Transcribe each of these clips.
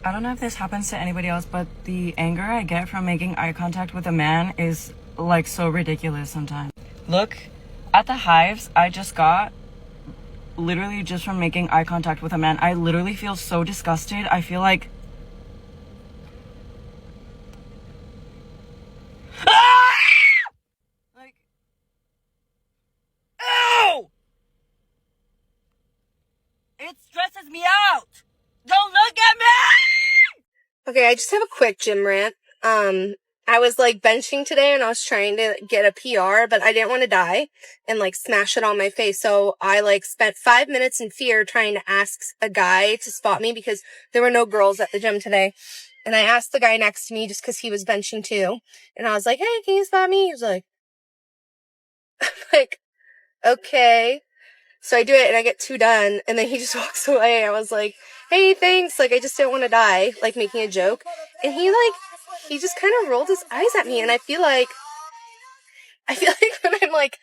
I don't know if this happens to anybody else, but the anger I get from making eye contact with a man is like so ridiculous sometimes. Look at the hives I just got literally just from making eye contact with a man. I literally feel so disgusted. I feel like like, ew! It stresses me out. Don't look at me! Okay, I just have a quick gym rant. I was like benching today and I was trying to get a PR, but I didn't want to die and like smash it on my face. So I like spent 5 minutes in fear trying to ask a guy to spot me because there were no girls at the gym today. And I asked the guy next to me just because he was benching too. And I was like, hey, can you spot me? He was like, like, okay. So I do it and I get 2 done and then he just walks away. I was like, hey, thanks. Like, I just didn't want to die, like making a joke. And he just kind of rolled his eyes at me. And I feel like when I'm like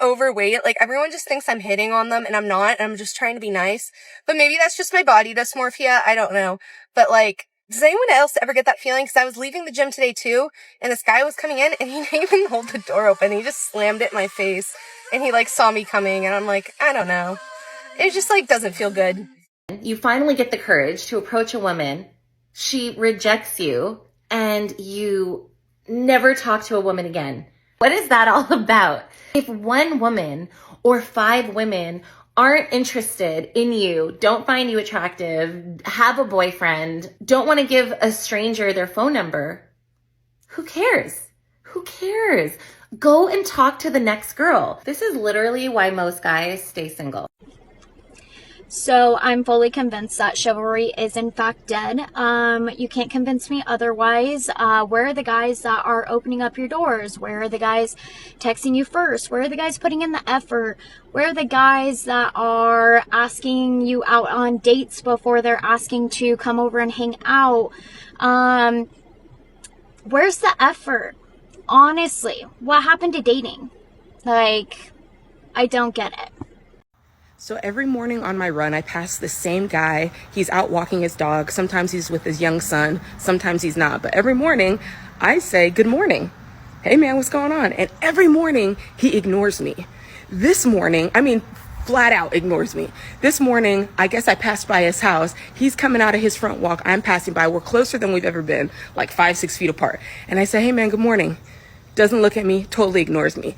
overweight, like everyone just thinks I'm hitting on them and I'm not. And I'm just trying to be nice. But maybe that's just my body dysmorphia. I don't know. But like, does anyone else ever get that feeling? Because I was leaving the gym today too. And this guy was coming in and he didn't even hold the door open. He just slammed it in my face. And he like saw me coming and I'm like, I don't know. It just like doesn't feel good. You finally get the courage to approach a woman. She rejects you and you never talk to a woman again. What is that all about? If one woman or 5 women aren't interested in you, don't find you attractive, have a boyfriend, don't want to give a stranger their phone number, who cares? Who cares? Go and talk to the next girl. This is literally why most guys stay single. So I'm fully convinced that chivalry is in fact dead. You can't convince me otherwise. Where are the guys that are opening up your doors? Where are the guys texting you first? Where are the guys putting in the effort? Where are the guys that are asking you out on dates before they're asking to come over and hang out? Where's the effort? Honestly, what happened to dating? Like, I don't get it. So every morning on my run, I pass the same guy. He's out walking his dog. Sometimes he's with his young son. Sometimes he's not. But every morning I say, good morning. Hey man, what's going on? And every morning he ignores me. This morning, flat out ignores me. This morning, I guess I passed by his house. He's coming out of his front walk. I'm passing by. We're closer than we've ever been, like 5-6 feet apart. And I say, hey man, good morning. Doesn't look at me, totally ignores me.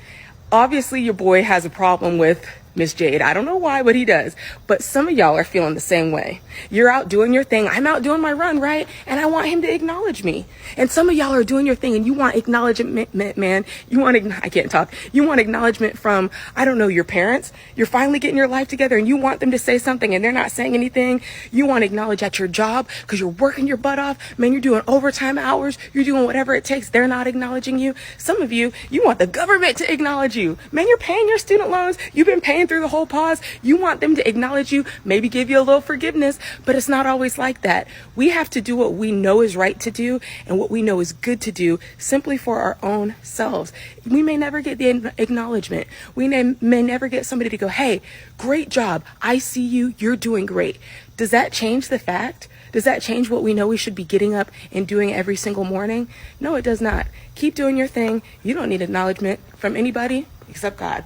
Obviously, your boy has a problem with Miss Jade. I don't know why, but he does. But some of y'all are feeling the same way. You're out doing your thing. I'm out doing my run, right? And I want him to acknowledge me. And some of y'all are doing your thing and you want acknowledgement, man. I can't talk. You want acknowledgement from, I don't know, your parents. You're finally getting your life together and you want them to say something and they're not saying anything. You want to acknowledge at your job because you're working your butt off. Man, you're doing overtime hours. You're doing whatever it takes. They're not acknowledging you. Some of you want the government to acknowledge you. Man, you're paying your student loans. You've been paying through the whole pause. You want them to acknowledge you, maybe give you a little forgiveness, but it's not always like that. We have to do what we know is right to do and what we know is good to do simply for our own selves. We may never get the acknowledgement. We may never get somebody to go, hey, great job. I see you. You're doing great. Does that change the fact? Does that change what we know we should be getting up and doing every single morning? No, it does not. Keep doing your thing. You don't need acknowledgement from anybody except God.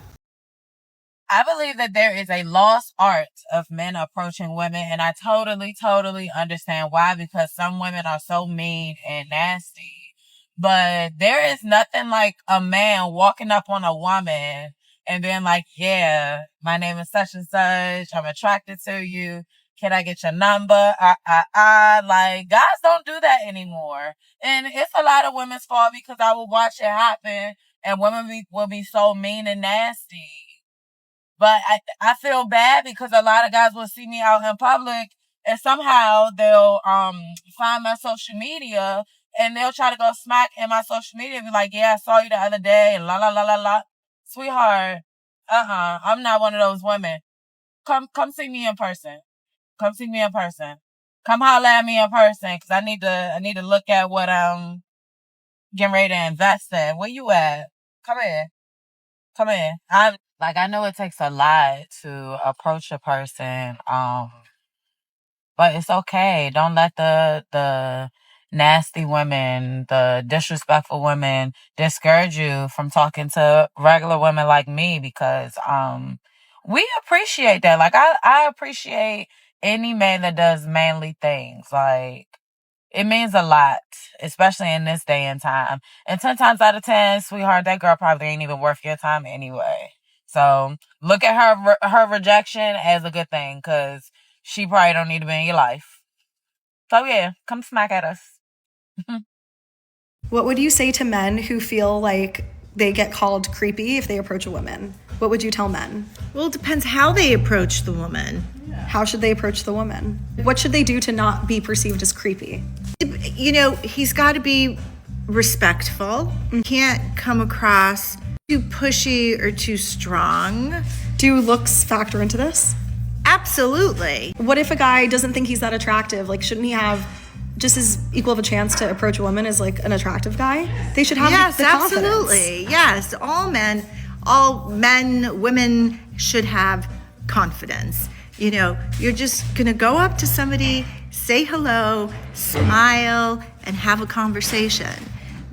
I believe that there is a lost art of men approaching women, and I totally understand why, because some women are so mean and nasty. But there is nothing like a man walking up on a woman and being like, yeah, my name is such and such. I'm attracted to you. Can I get your number? Like, guys don't do that anymore. And it's a lot of women's fault because I will watch it happen and women will be so mean and nasty. But I feel bad because a lot of guys will see me out in public and somehow they'll find my social media and they'll try to go smack in my social media and be like, yeah, I saw you the other day and la la la la la. Sweetheart, I'm not one of those women. Come see me in person. Come see me in person. Come holler at me in person because I need to look at what I'm getting ready to invest in. Where you at? Come in. I know it takes a lot to approach a person, But it's okay. Don't let the nasty women, the disrespectful women discourage you from talking to regular women like me, because we appreciate that. Like I appreciate any man that does manly things. Like, it means a lot, especially in this day and time. And 10 times out of 10, sweetheart, that girl probably ain't even worth your time anyway. So look at her rejection as a good thing, because she probably don't need to be in your life. So yeah, come smack at us. What would you say to men who feel like they get called creepy if they approach a woman? What would you tell men? Well, it depends how they approach the woman. How should they approach the woman? What should they do to not be perceived as creepy? You know, he's got to be respectful. Can't come across too pushy or too strong. Do looks factor into this? Absolutely. What if a guy doesn't think he's that attractive? Like, shouldn't he have just as equal of a chance to approach a woman as like an attractive guy? They should have yes, the confidence. Absolutely. Yes, all men, women should have confidence. You know, you're just gonna go up to somebody, say hello, smile, and have a conversation.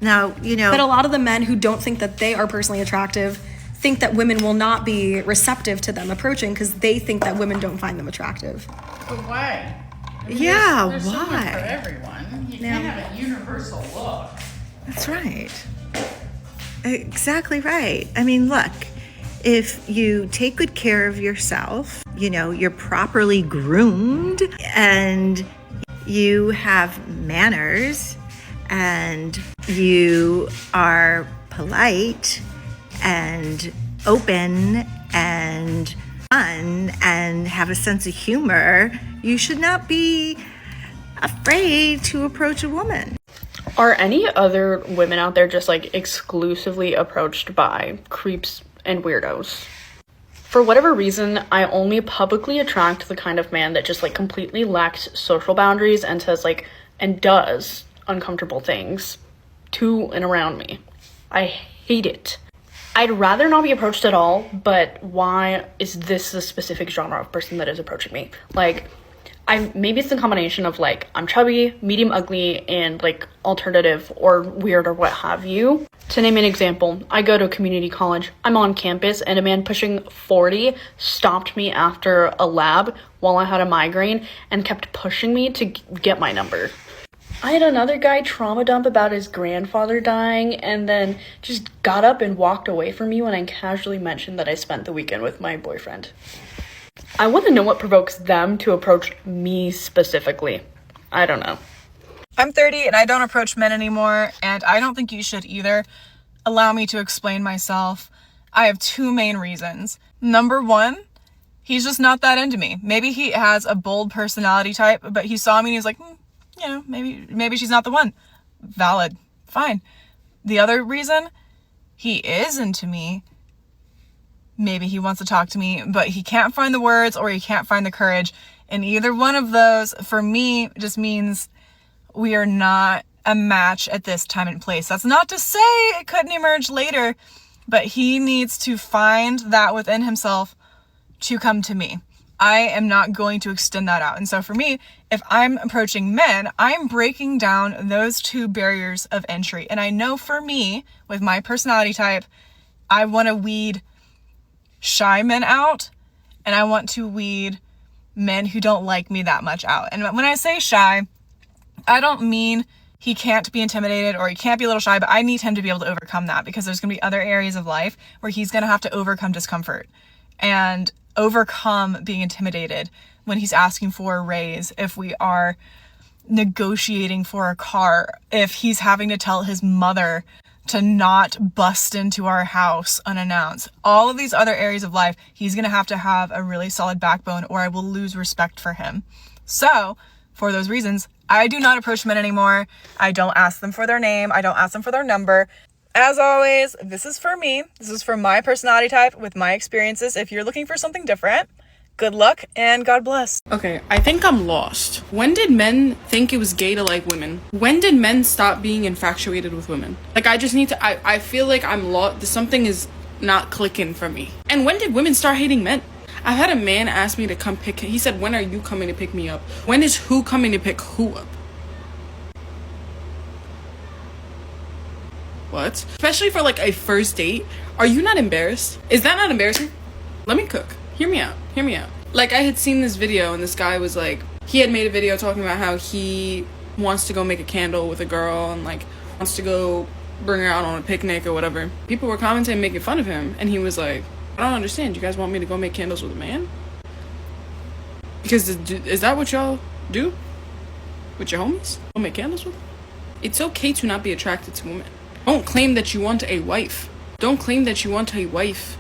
Now, you know. But a lot of the men who don't think that they are personally attractive think that women will not be receptive to them approaching because they think that women don't find them attractive. But why? I mean, yeah, there's why? someone for everyone. You can't have a universal look. That's right. Exactly right. I mean, look, if you take good care of yourself, you know, you're properly groomed and you have manners and you are polite and open and fun and have a sense of humor, you should not be afraid to approach a woman. Are any other women out there just like exclusively approached by creeps and weirdos? For whatever reason, I only publicly attract the kind of man that just like completely lacks social boundaries and says like, and does uncomfortable things to and around me. I hate it. I'd rather not be approached at all, but why is this the specific genre of person that is approaching me? Like, maybe it's a combination of like, I'm chubby, medium ugly, and like alternative or weird or what have you. To name an example, I go to a community college, I'm on campus, and a man pushing 40 stopped me after a lab while I had a migraine and kept pushing me to get my number. I had another guy trauma dump about his grandfather dying and then just got up and walked away from me when I casually mentioned that I spent the weekend with my boyfriend. I want to know what provokes them to approach me specifically. I don't know. I'm 30 and I don't approach men anymore, and I don't think you should either. Allow me to explain myself. I have two main reasons. Number one, he's just not that into me. Maybe he has a bold personality type, but he saw me and he's like, you know, maybe she's not the one. Valid. Fine. The other reason, he is into me. Maybe he wants to talk to me, but he can't find the words or he can't find the courage. And either one of those, for me, just means we are not a match at this time and place. That's not to say it couldn't emerge later, but he needs to find that within himself to come to me. I am not going to extend that out. And so for me, if I'm approaching men, I'm breaking down those two barriers of entry. And I know for me, with my personality type, I want to weed shy men out, and I want to weed men who don't like me that much out. And when I say shy, I don't mean he can't be intimidated or he can't be a little shy, but I need him to be able to overcome that, because there's going to be other areas of life where he's going to have to overcome discomfort and overcome being intimidated when he's asking for a raise, if we are negotiating for a car, if he's having to tell his mother to not bust into our house unannounced. All of these other areas of life, he's going to have a really solid backbone, or I will lose respect for him. So, for those reasons, I do not approach men anymore. I don't ask them for their name. I don't ask them for their number. As always, this is for me. This is for my personality type with my experiences. If you're looking for something different, good luck and God bless. Okay, I think I'm lost. When did men think it was gay to like women? When did men stop being infatuated with women? Like, I just need to, I feel like I'm lost. Something is not clicking for me. And when did women start hating men? I've had a man ask me to come pick him. He said, when are you coming to pick me up? When is who coming to pick who up? What? Especially for like a first date. Are you not embarrassed? Is that not embarrassing? Let me cook. Hear me out. Hear me out. Like, I had seen this video and this guy was like, he had made a video talking about how he wants to go make a candle with a girl and like wants to go bring her out on a picnic or whatever. People were commenting, making fun of him, and he was like, I don't understand. You guys want me to go make candles with a man? Because is that what y'all do with your homies? Go make candles with them? It's okay to not be attracted to women. Don't claim that you want a wife. Don't claim that you want a wife,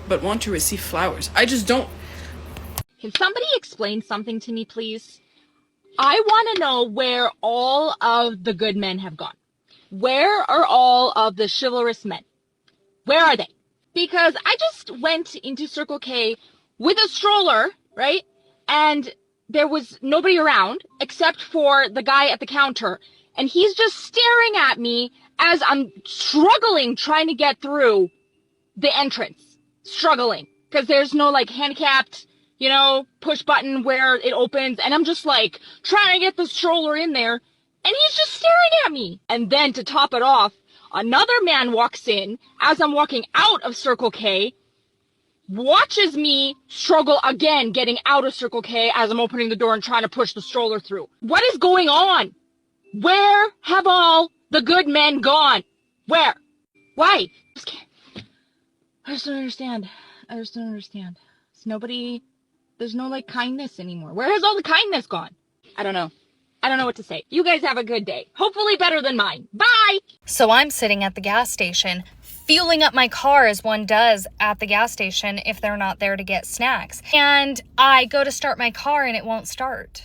but want to receive flowers. I just don't. Can somebody explain something to me, please? I want to know where all of the good men have gone. Where are all of the chivalrous men? Where are they? Because I just went into Circle K with a stroller, right? And there was nobody around except for the guy at the counter. And he's just staring at me as I'm struggling trying to get through the entrance. Struggling. Because there's no like handicapped, push button where it opens. And I'm just like trying to get the stroller in there. And he's just staring at me. And then to top it off, another man walks in as I'm walking out of Circle K, watches me struggle again getting out of Circle K as I'm opening the door and trying to push the stroller through. What is going on? Where have all the good men gone? Where? Why? I just don't understand. There's no like kindness anymore. Where has all the kindness gone? I don't know what to say. You guys have a good day. Hopefully better than mine. Bye! So I'm sitting at the gas station, fueling up my car as one does at the gas station if they're not there to get snacks. And I go to start my car and it won't start.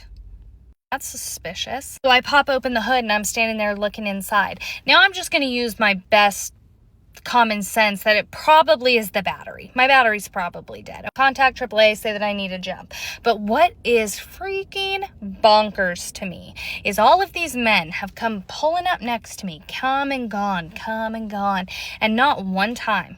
That's suspicious. So I pop open the hood and I'm standing there looking inside. Now I'm just going to use my best common sense that it probably is the battery. My battery's probably dead. I'll contact AAA, say that I need a jump. But what is freaking bonkers to me is all of these men have come pulling up next to me, come and gone, and not one time.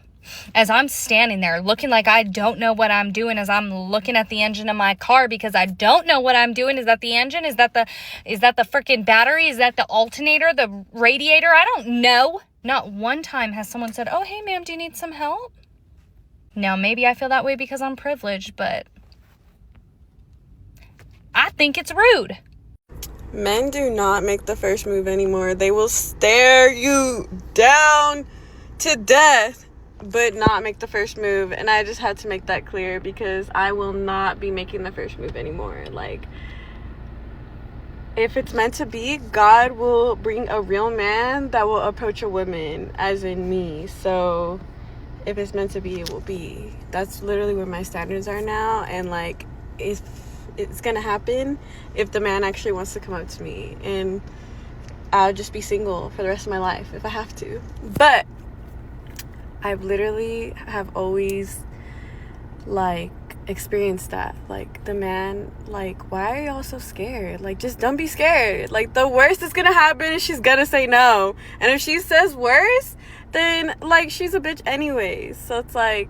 As I'm standing there looking like I don't know what I'm doing as I'm looking at the engine of my car because I don't know what I'm doing. Is that the engine? Is that the freaking battery? Is that the alternator, the radiator? I don't know. Not one time has someone said, oh, hey, ma'am, do you need some help? Now, maybe I feel that way because I'm privileged, but I think it's rude. Men do not make the first move anymore. They will stare you down to death, but not make the first move. And I just had to make that clear because I will not be making the first move anymore. Like, if it's meant to be, God will bring a real man that will approach a woman, as in me. So if it's meant to be, it will be. That's literally where my standards are now. And like, if it's gonna happen, if the man actually wants to come up to me, and I'll just be single for the rest of my life if I have to. But I've literally have always like experienced that. Like, the man, like, why are y'all so scared? Like, just don't be scared. Like, the worst that's gonna happen is she's gonna say no. And if she says worse, then like she's a bitch anyways. So it's like,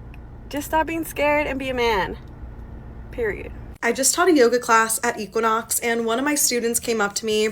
just stop being scared and be a man. Period. I just taught a yoga class at Equinox, and one of my students came up to me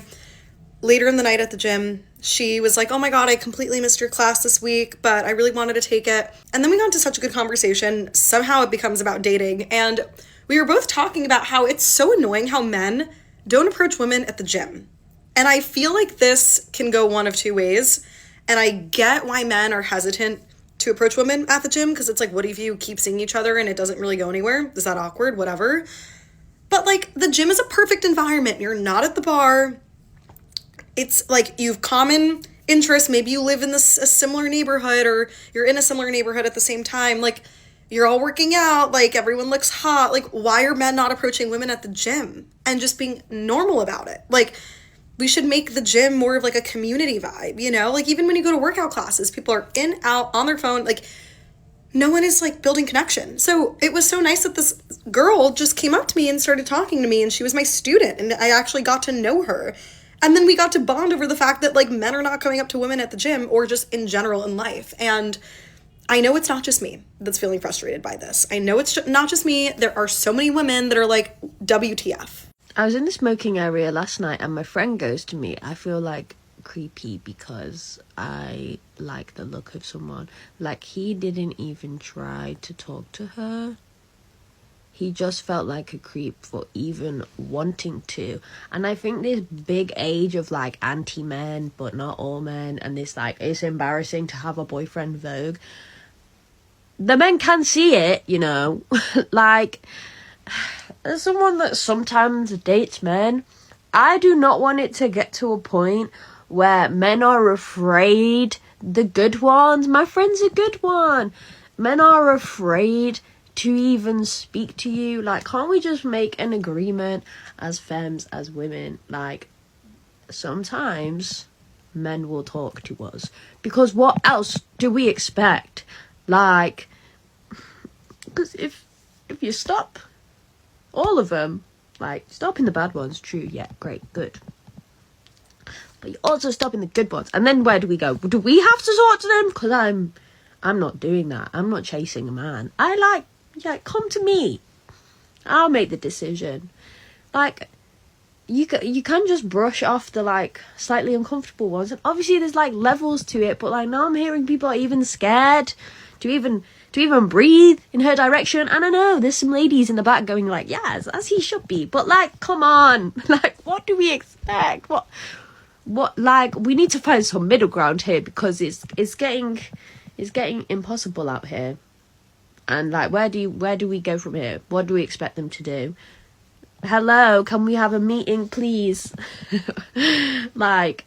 later in the night at the gym. She was like, oh my God, I completely missed your class this week, but I really wanted to take it. And then we got into such a good conversation. Somehow it becomes about dating. And we were both talking about how it's so annoying how men don't approach women at the gym. And I feel like this can go one of two ways. And I get why men are hesitant to approach women at the gym, because it's like, what if you keep seeing each other and it doesn't really go anywhere? Is that awkward? Whatever. But like, the gym is a perfect environment. You're not at the bar. It's like you've common interests. Maybe you live in a similar neighborhood, or you're in a similar neighborhood at the same time. Like, you're all working out. Like, everyone looks hot. Like, why are men not approaching women at the gym and just being normal about it? Like, we should make the gym more of like a community vibe, Like, even when you go to workout classes, people are in, out, on their phone. Like, no one is like building connection. So it was so nice that this girl just came up to me and started talking to me, and she was my student, and I actually got to know her. And then we got to bond over the fact that like men are not coming up to women at the gym or just in general in life. And I know it's not just me that's feeling frustrated by this. I know it's not just me. There are so many women that are like, WTF. I was in the smoking area last night and my friend goes to me, I feel like creepy because I like the look of someone. Like, he didn't even try to talk to her. He just felt like a creep for even wanting to. And I think this big age of like anti-men, but not all men, and this like, it's embarrassing to have a boyfriend vogue. The men can see it, you know. Like, as someone that sometimes dates men, I do not want it to get to a point where men are afraid, the good ones, my friend's a good one, men are afraid to even speak to you. Like, can't we just make an agreement as femmes, as women? Like, sometimes men will talk to us, because what else do we expect? Like, because if you stop all of them, like, stopping the bad ones, true, yeah, great, good, but you're also stopping the good ones, and then where do we go? Do we have to talk to them? Because I'm not doing that. I'm not chasing a man. I like, come to me, I'll make the decision. Like, you can just brush off the like slightly uncomfortable ones, and obviously there's like levels to it, but like now I'm hearing people are even scared to even breathe in her direction. And I know there's some ladies in the back going like, yes, as he should be, but like, come on, like, what do we expect? What like, we need to find some middle ground here, because it's getting impossible out here. And like, where do we go from here? What do we expect them to do? Hello, can we have a meeting, please? Like,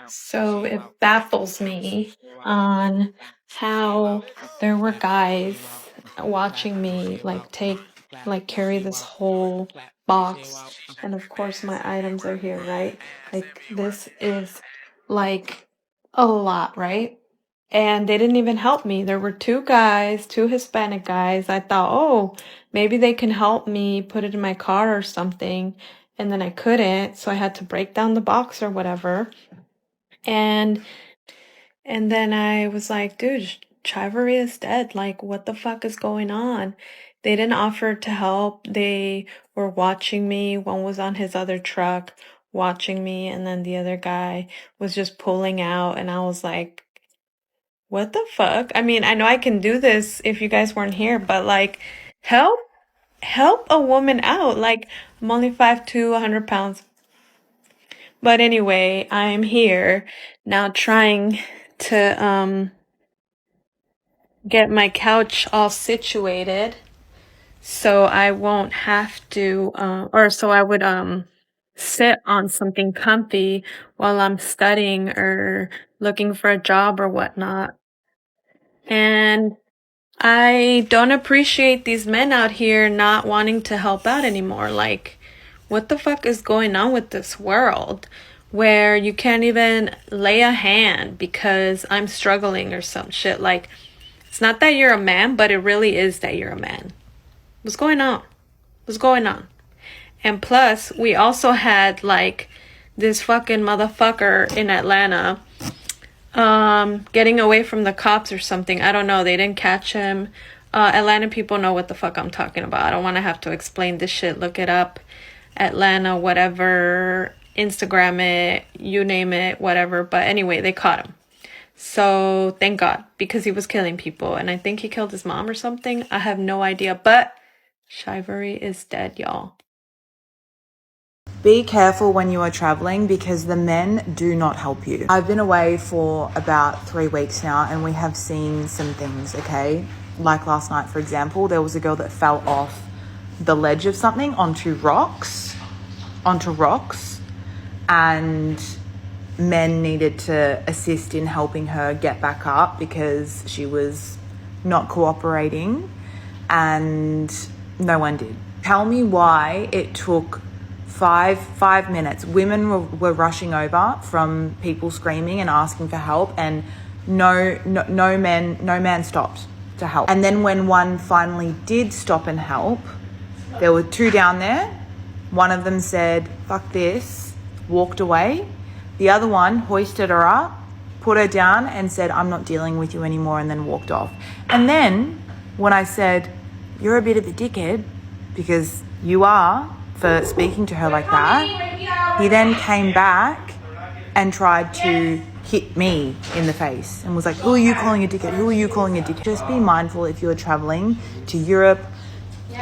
so it baffles me on how there were guys watching me like carry this whole box, and of course my items are here, right? Like, this is like a lot, right? And they didn't even help me. There were two Hispanic guys. I thought, oh, maybe they can help me put it in my car or something. And then I couldn't, so I had to break down the box or whatever. And then I was like, dude, chivalry is dead. Like, what the fuck is going on? They didn't offer to help. They were watching me. One was on his other truck watching me, and then the other guy was just pulling out, and I was like, what the fuck? I mean, I know I can do this if you guys weren't here, but like, help a woman out. Like, I'm only 5'2", 100 pounds. But anyway, I'm here now trying to get my couch all situated so I won't have to, or so I would sit on something comfy while I'm studying or looking for a job or whatnot. And I don't appreciate these men out here not wanting to help out anymore. Like, what the fuck is going on with this world where you can't even lay a hand because I'm struggling or some shit? Like, it's not that you're a man, but it really is that you're a man. What's going on? What's going on? And plus, we also had like this fucking motherfucker in Atlanta getting away from the cops or something. I don't know. They didn't catch him. Atlanta people know what the fuck I'm talking about. I don't want to have to explain this shit. Look it up. Atlanta, whatever. Instagram it. You name it. Whatever. But anyway, they caught him. So thank God, because he was killing people. And I think he killed his mom or something. I have no idea. But chivalry is dead, y'all. Be careful when you are traveling, because the men do not help you. I've been away for about 3 weeks now, and we have seen some things, okay? Like last night, for example, there was a girl that fell off the ledge of something onto rocks, and men needed to assist in helping her get back up because she was not cooperating, and no one did. Tell me why it took 5 minutes. Women were rushing over from people screaming and asking for help, and no man stopped to help. And then when one finally did stop and help, there were 2 down there. One of them said, fuck this, walked away. The other one hoisted her up, put her down and said, I'm not dealing with you anymore, and then walked off. And then when I said, you're a bit of a dickhead, because you are, for speaking to her like that, he then came back and tried to hit me in the face and was like, who are you calling a dickhead? Who are you calling a dickhead? Just be mindful if you're traveling to Europe,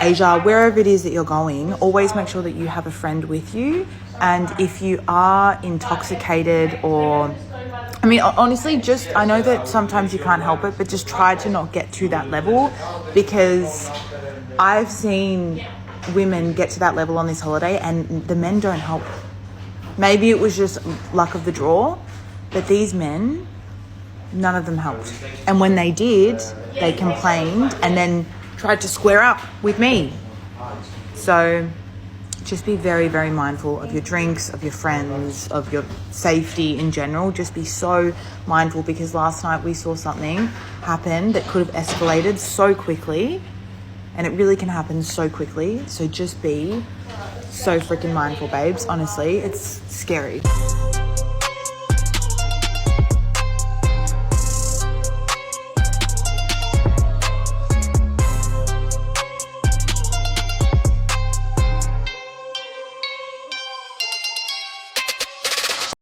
Asia, wherever it is that you're going, always make sure that you have a friend with you. And if you are intoxicated or, I mean, honestly, just, I know that sometimes you can't help it, but just try to not get to that level, because I've seen women get to that level on this holiday and the men don't help. Maybe it was just luck of the draw, but these men, none of them helped. And when they did, they complained and then tried to square up with me. So just be very, very mindful of your drinks, of your friends, of your safety in general. Just be so mindful, because last night we saw something happen that could have escalated so quickly, and it really can happen so quickly. So just be so freaking mindful, babes. Honestly, it's scary.